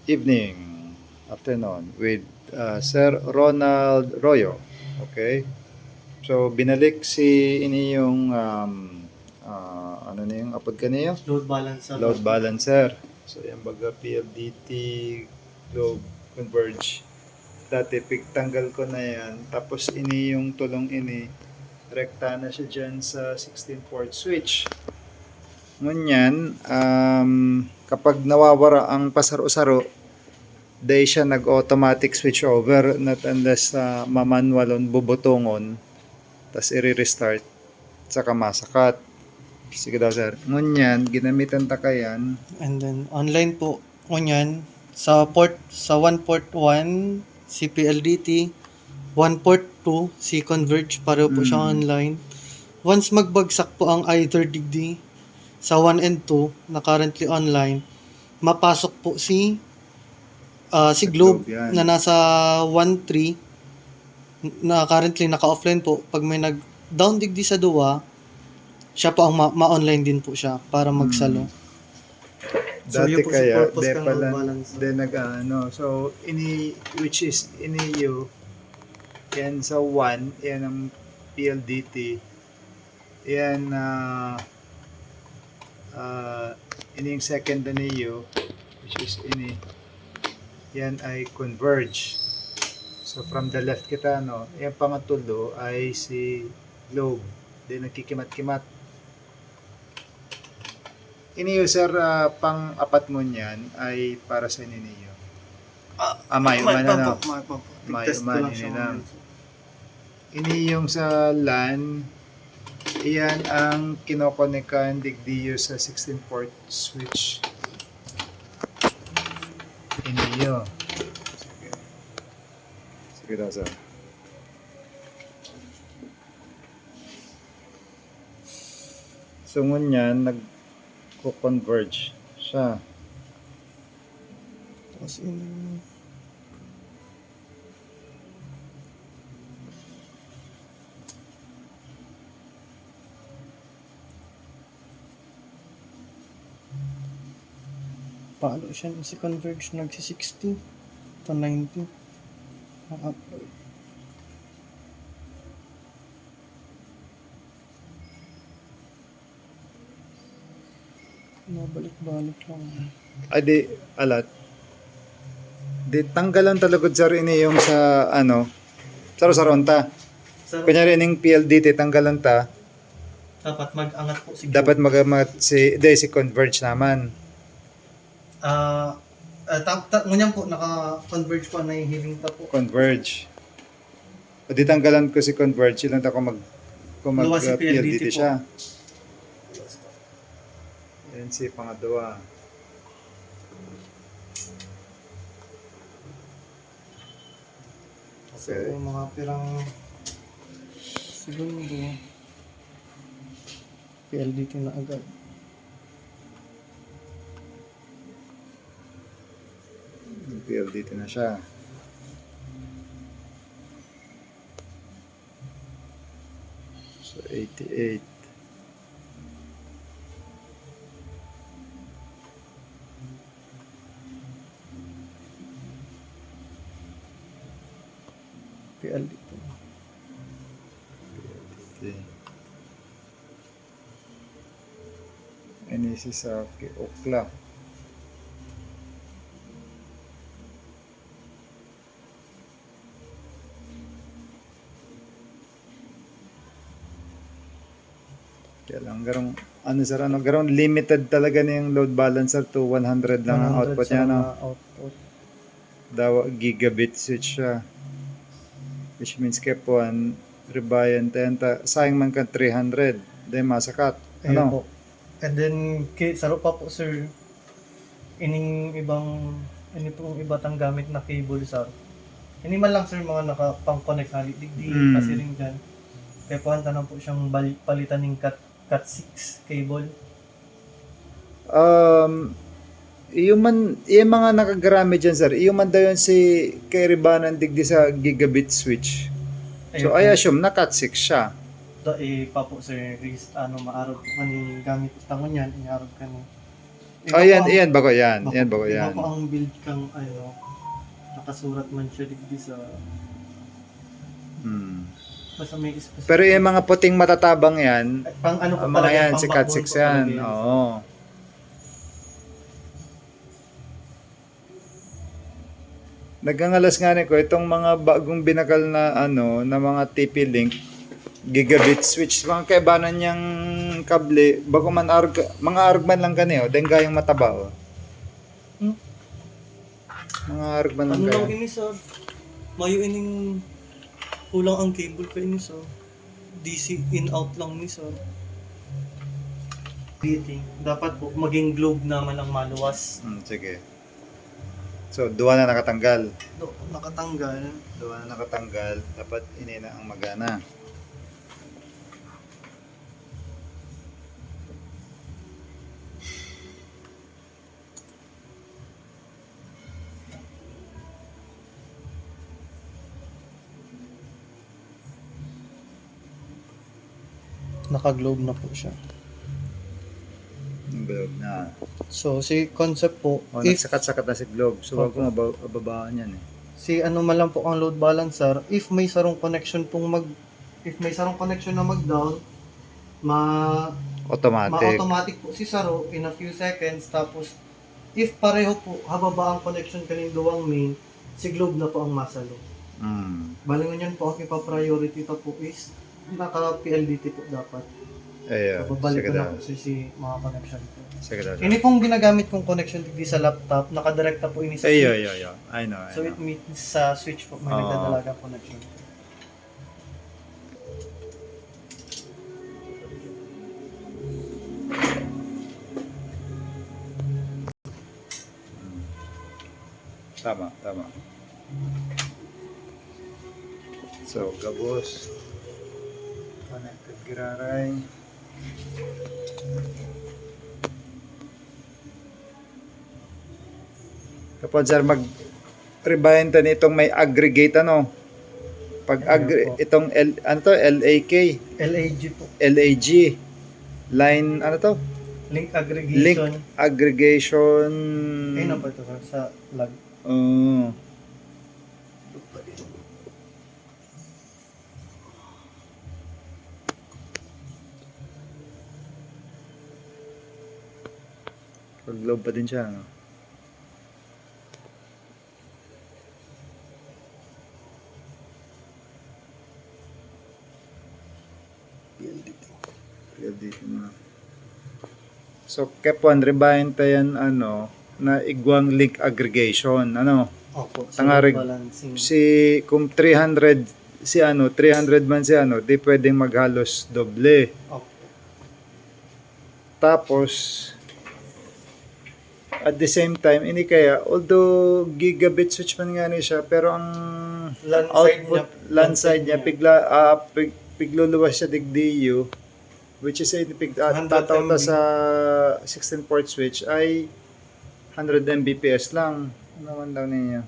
evening, afternoon with Sir Ronald Royo. Okay? So, binalik si ini yung ano na yung upod kaniyo? Load balancer. Load balancer. So, yung baga PLDT Globe Converge. Dati, tanggal ko na yan. Tapos, ini yung tulong ini. Rekta na siya dyan sa 16-port switch. Ngunyan, kapag nawawara ang pasaro-saro, dahil siya nag-automatic switch over, not unless mamanualon bubutungon, tapos i-restart, saka masakat. Sige daw sir. Ngunyan, ginamitan ta kayan. And then online po kunyan sa one port 1 si PLDT, one port 2 si Converge, pareho po siya online. Once magbagsak po ang either digdi sa 1 and 2 na currently online, mapasok po si Globe Globe yan. na nasa 1.3 na currently naka-offline po. Pag may nag-down digdi sa duwa, siya po ang ma-online din po siya para magsalo. So, Dati yun po si kaya, purpose de ng pala, load balance. de so, which is, you, yan sa 1, yan ang PLDT, yan, ini yung second na niyo, which is ini, yan ay Converge. So, from the left kita, no, yung pangatulo ay si Globe. Then, nagkikimat-kimat. Ini sir, pang-apat mo niyan ay para sa ninyo. May man na. May man ini lang. Ini yung sa LAN, iyan ang kinokonekan digdiyo sa 16-port switch. Ini yun. Sige daw sir. So ngunyan, nag-converge siya. Tapos in paano siya si Converge nagsi-60 to 90 ang upload. Nabalik-balik lang. Ay di, alat. Di, tanggalan talagod sir ini yung sa ano, saro-saronta. Kunyari ining PLDT, tanggalan ta. Dapat mag-angat po si Dapat si Converge naman. ngunyan po naka-converge po na healing ta po. Converge. O di tanggalan ko si Converge, ilan ta kung Luwa si PLDT PLDT po. siya. Yan si pangadwa. So, Okay. mga pirang segundo PLDT na agad. PLDT na siya. So 88. PLDT. Okay. Ini si Saki Okla. Kaya lang, garong limited talaga na yung load balancer to 100 lang ang 100 output sa niya, no? mga output. Gigabit switch siya. Which means kepuan, rebayan, sayang man ka 300. Dahil masakat. Ayun Ano? po. And then, saro pa po sir, ini pong iba tang gamit na cable sir. Ini man lang sir mga nakapang-connect na digdi kasi rin dyan. Kaya po tanong po siyang palitan ng cat 6 cable. Yung mga nakagrami dyan, sir, yung man daw yun si Kairibanan digdi sa gigabit switch. So, I assume na Cat 6 siya. Pa po sir, maarog po kaning gamit tangon yan, iarog ka ni. Oh, yan bago yan. Yan bago Iba yan. po ang build kang ano, nakasurat man siya digdi sa Hmm. basta may specific. Pero yung mga puting matatabang yan, Pang ano po ang mga yan, pang si Cat backbone 6 po yan. talaga Oo. Nagangalas nga ko itong mga bagong binakal na ano, na mga TP-Link, gigabit switch, mga kaibanan niyang kable, bago man mga argman lang kani, oh, dahil gayong mataba, oh. Hmm? Mga argman lang Ano lang kaya. ini sa mayo ining kulang ang cable ka ini sa DC in out lang ni sa fitting. Dapat po maging globe naman ang maluwas. Sige. So, duwa na nakatanggal. Nakatanggal. Duwa na nakatanggal, dapat ini na ang magana. Naka-globe na po siya. Yung globe na. So, si concept po, Oh, if nagsakat-sakat na si globe. So, wag ko mababaan yan eh. si ano man lang po ang load balancer, if may sarong connection na mag-down, Automatic. ma-automatic po si saro in a few seconds. Tapos, if pareho po, hababa ang connection kaning duwang main, si globe na po ang masalo. Balingon yan po, ang ipa-priority to po is naka-PLDT po dapat. Babalik ko na po si mga connection po. Sige daw. Ini pong ginagamit kong connection di sa laptop, nakadirekta po ini sa switch. Yo. I know. So it means sa switch po may Oo. nagdadalaga connection. Tama. So, gabos. Connected giraray. Kapag sir mag-rebind nitong may aggregate ano, pag itong LAK, LAG po. LAG, line ano to? Link Link aggregation. aggregation. Ayun na po ito sir, sa log. Oo. Pag-globe pa din siya, no? PLDT na. So, Kep1, rebind tayan, ano, na igwang link aggregation, ano? Opo, Tangarig, balancing. kung 300 300 man si ano, di pwedeng maghalos doble. Opo. Tapos, at the same time, ini kaya, although gigabit switch man nga ni siya, pero ang LAN side niya, pigluluwas siya digdiyo, which is tataw ta sa 16 port switch ay 100 Mbps lang. Ano naman daw niya.